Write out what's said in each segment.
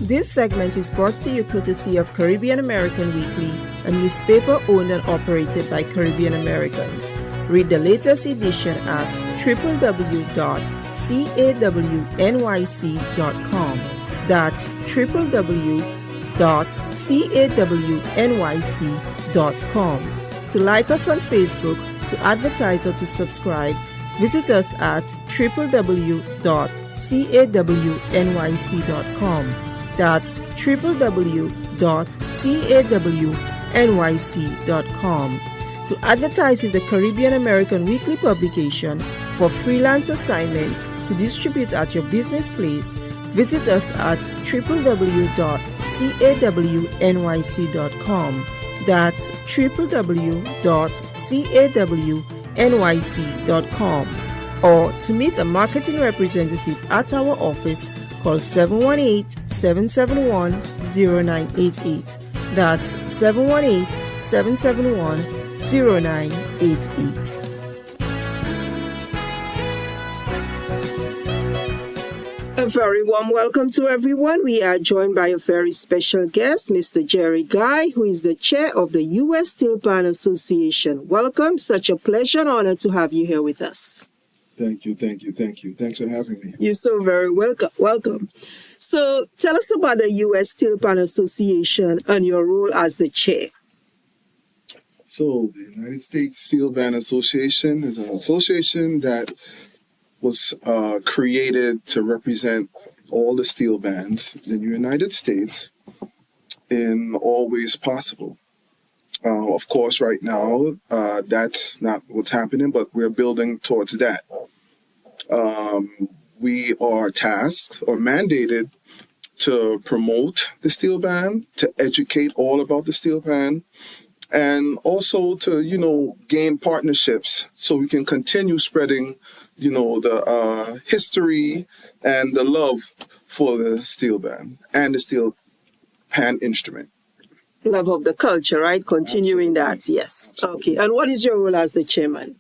This segment is brought to you courtesy of Caribbean American Weekly, a newspaper owned and operated by Caribbean Americans. Read the latest edition at www.cawnyc.com. That's www.cawnyc.com. To like us on Facebook, to advertise or to subscribe, visit us at www.cawnyc.com. That's www.cawnyc.com. To advertise with the Caribbean American Weekly publication for freelance assignments to distribute at your business place, visit us at www.cawnyc.com. That's www.cawnyc.com. Or to meet a marketing representative at our office, call 718-771-0988. That's 718-771-0988. A very warm welcome to everyone. We are joined by a very special guest, Mr. Jerry Guy, who is the chair of the U.S. Steelpan Association. Welcome. Such a pleasure and honor to have you here with us. Thank you. Thanks for having me. You're so very welcome. So tell us about the U.S. Steelpan Association and your role as the chair. So the United States Steelpan Association is an association that was created to represent all the steel bands in the United States in all ways possible. Of course, right now, that's not what's happening, but we're building towards that. We are tasked or mandated to promote the steel band, to educate all about the steel band, and also to, gain partnerships so we can continue spreading, the history and the love for the steel band and the steel pan instrument. Love of the culture, right? Continuing Absolutely. That, yes. Absolutely. Okay. And what is your role as the chairman?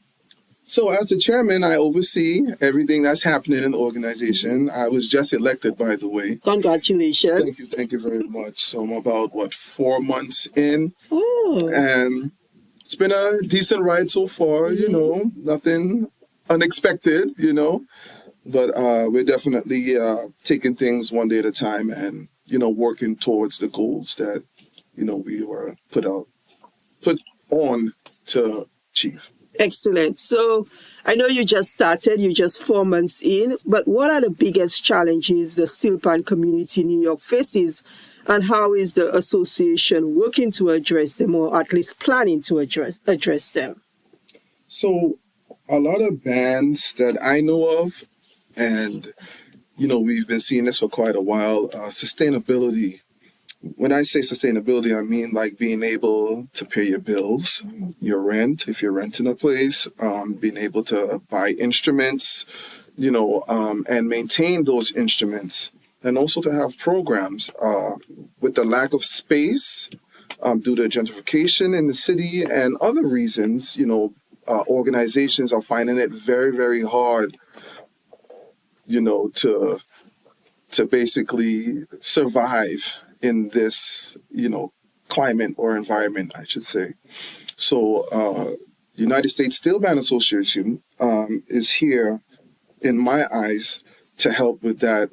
So as the chairman, I oversee everything that's happening in the organization. I was just elected, by the way. Congratulations. Thank you very much. So I'm about, 4 months in. Oh. And it's been a decent ride so far, nothing unexpected, But we're definitely taking things one day at a time and, working towards the goals that, we were put on to achieve. Excellent. So I know you just started, you're just 4 months in, but what are the biggest challenges the Steelpan community in New York faces, and how is the association working to address them, or at least planning to address them? So a lot of bands that I know of, and, we've been seeing this for quite a while, sustainability. When I say sustainability, I mean like being able to pay your bills, your rent, if you're renting a place, being able to buy instruments, and maintain those instruments, and also to have programs. With the lack of space due to gentrification in the city and other reasons, organizations are finding it very, very hard, to basically survive in this, climate or environment, I should say. So United States Steelpan Association is here, in my eyes, to help with that.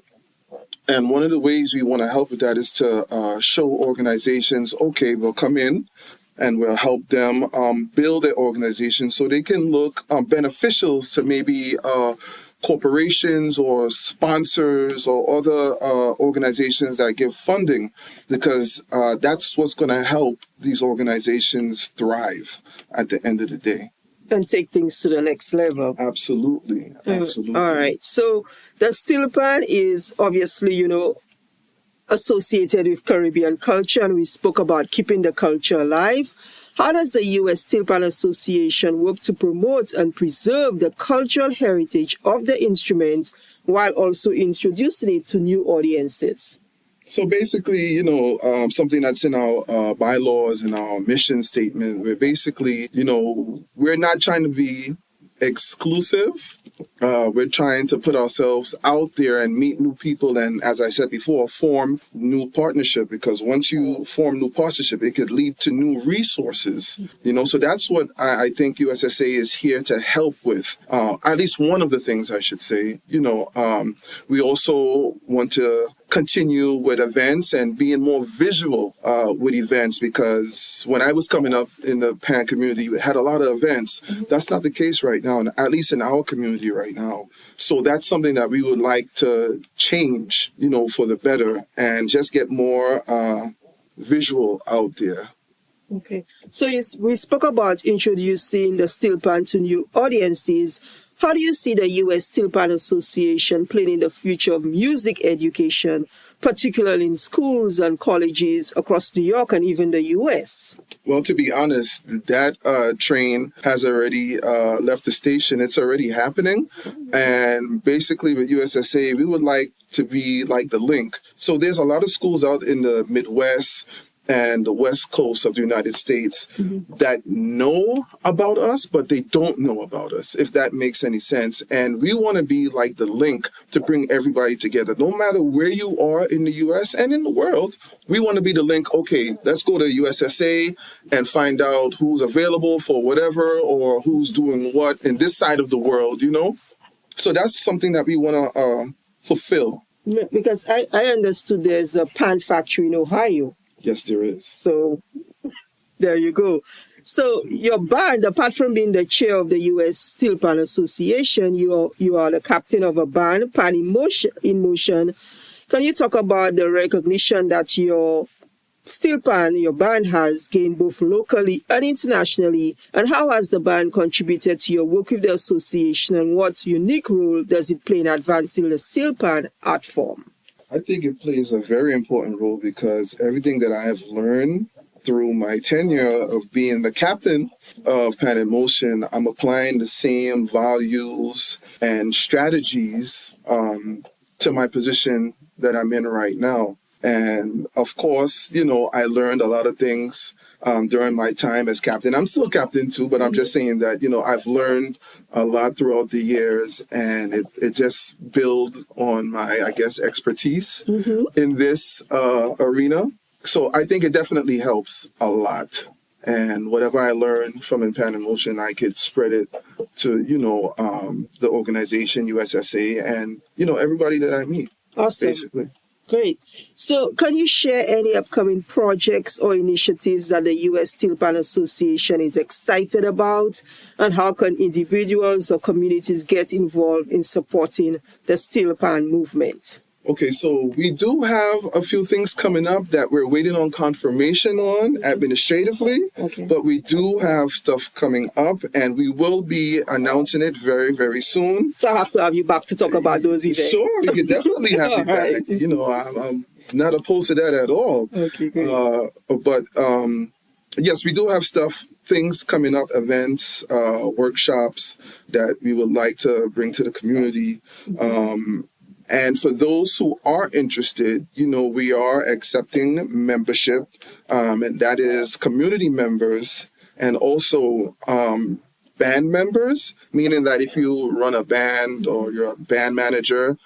And one of the ways we want to help with that is to show organizations, okay, we'll come in and we'll help them build their organization so they can look beneficial to maybe corporations or sponsors or other organizations that give funding, because that's what's going to help these organizations thrive at the end of the day. And take things to the next level. Absolutely. All right. So the Steelpan is obviously, associated with Caribbean culture, and we spoke about keeping the culture alive. How does the U.S. Steelpan Association work to promote and preserve the cultural heritage of the instrument while also introducing it to new audiences? So basically, something that's in our bylaws and our mission statement, we're basically, we're not trying to be exclusive. We're trying to put ourselves out there and meet new people, and as I said before, form new partnership, because once you form new partnership, it could lead to new resources, so that's what I think USSA is here to help with, at least one of the things I should say. We also want to continue with events and being more visual with events, because when I was coming up in the pan community, we had a lot of events. That's not the case right now, at least in our community right now. So that's something that we would like to change, for the better, and just get more visual out there. Okay. So we spoke about introducing the Steelpan to new audiences. How do you see the U.S. Steelpan Association playing in the future of music education, particularly in schools and colleges across New York and even the U.S.? Well, to be honest, that train has already left the station. It's already happening. And basically with USSA, we would like to be like the link. So there's a lot of schools out in the Midwest and the West Coast of the United States that know about us, but they don't know about us, if that makes any sense. And we want to be like the link to bring everybody together. No matter where you are in the US and in the world, we want to be the link. Okay, let's go to USSA and find out who's available for whatever, or who's doing what in this side of the world, So that's something that we want to fulfill. Because I understood there's a pan factory in Ohio. Yes, there is. So there you go. So your band, apart from being the chair of the U.S. Steelpan Association, you are the captain of a band, Pan in Motion. Can you talk about the recognition that your Steelpan, your band, has gained both locally and internationally, and how has the band contributed to your work with the association, and what unique role does it play in advancing the Steelpan art form? I think it plays a very important role, because everything that I have learned through my tenure of being the captain of Pan in Motion, I'm applying the same values and strategies to my position that I'm in right now. And of course, I learned a lot of things during my time as captain. I'm still captain too, but I'm just saying that, I've learned a lot throughout the years, and it just built on my, expertise in this arena. So I think it definitely helps a lot. And whatever I learned from in Pan in Motion, I could spread it to, the organization, USSA, and, everybody that I meet. Awesome. Basically. Great. So can you share any upcoming projects or initiatives that the U.S. Steelpan Association is excited about, and how can individuals or communities get involved in supporting the Steelpan movement? Okay, so we do have a few things coming up that we're waiting on confirmation on administratively, but we do have stuff coming up, and we will be announcing it very, very soon. So I have to have you back to talk about those events. Sure, you can definitely have me back. Right. I'm not opposed to that at all. Okay, great. But yes, we do have things coming up, events, workshops that we would like to bring to the community. And for those who are interested, we are accepting membership, and that is community members and also band members, meaning that if you run a band or you're a band manager,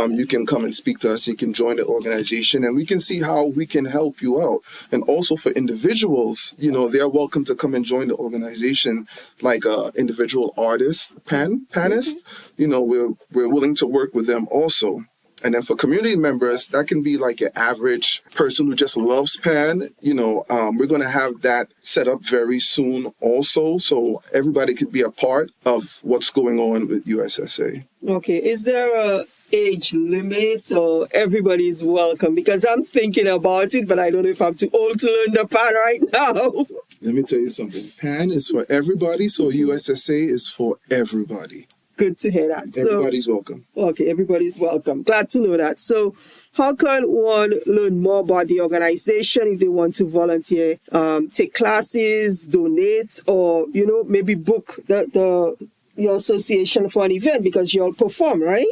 you can come and speak to us. You can join the organization, and we can see how we can help you out. And also for individuals, they're welcome to come and join the organization, like individual artists, panist. We're willing to work with them also. And then for community members, that can be like your average person who just loves pan. We're going to have that set up very soon also, so everybody could be a part of what's going on with USSA. Okay. Is there a age limit, or everybody's welcome? Because I'm thinking about it, but I don't know if I'm too old to learn the pan right now. Let me tell you something. Pan is for everybody, so USSA is for everybody. Good to hear that. Everybody's welcome. Okay, everybody's welcome. Glad to know that. So how can one learn more about the organization if they want to volunteer, take classes, donate, or, maybe book your association for an event, because you all perform, right?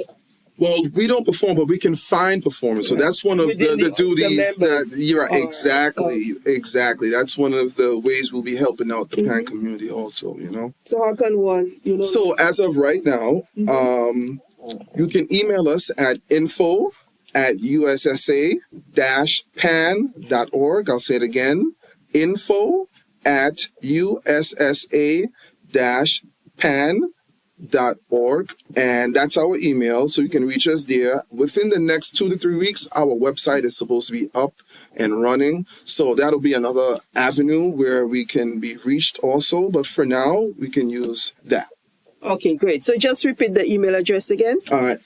Well, we don't perform, but we can find performers. So that's one of the duties that you're right. Exactly. That's one of the ways we'll be helping out the pan community also, you know. So how can one, So as of right now, you can email us at info@ussa-pan.org. I'll say it again, info@ussa-pan.org, and that's our email, so you can reach us there. Within the next 2 to 3 weeks, our website is supposed to be up and running, so that'll be another avenue where we can be reached also, but for now, we can use that. Okay, great. So just repeat the email address again.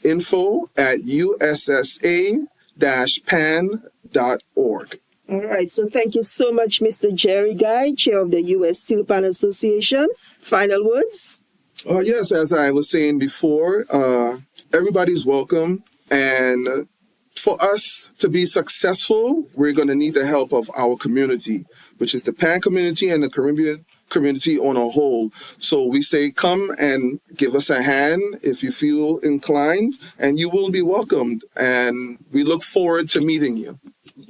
info@ussa-pan.org. All right, so thank you so much, Mr. Jerry Guy, Chair of the U.S. Steelpan Association. Final words? Yes, as I was saying before, everybody's welcome. And for us to be successful, we're going to need the help of our community, which is the pan community and the Caribbean community on a whole. So we say, come and give us a hand if you feel inclined, and you will be welcomed. And we look forward to meeting you.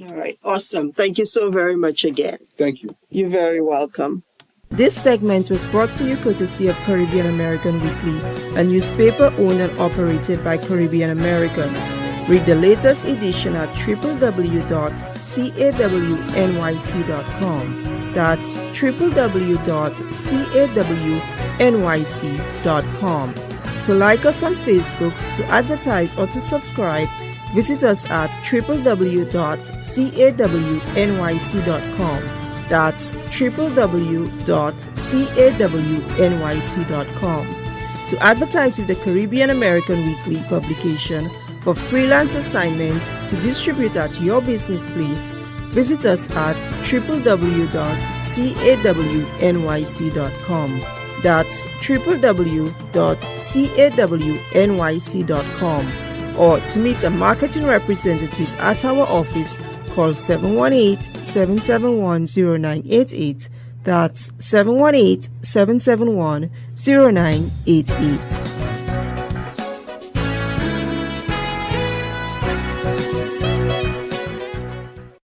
All right, awesome. Thank you so very much again. Thank you. You're very welcome. This segment was brought to you courtesy of Caribbean American Weekly, a newspaper owned and operated by Caribbean Americans. Read the latest edition at www.cawnyc.com. That's www.cawnyc.com. To like us on Facebook, to advertise, or to subscribe, visit us at www.cawnyc.com. That's www.cawnyc.com. To advertise with the Caribbean American Weekly publication for freelance assignments to distribute at your business place, visit us at www.cawnyc.com. That's www.cawnyc.com. Or to meet a marketing representative at our office, call 718-771-0988. That's 718-771-0988.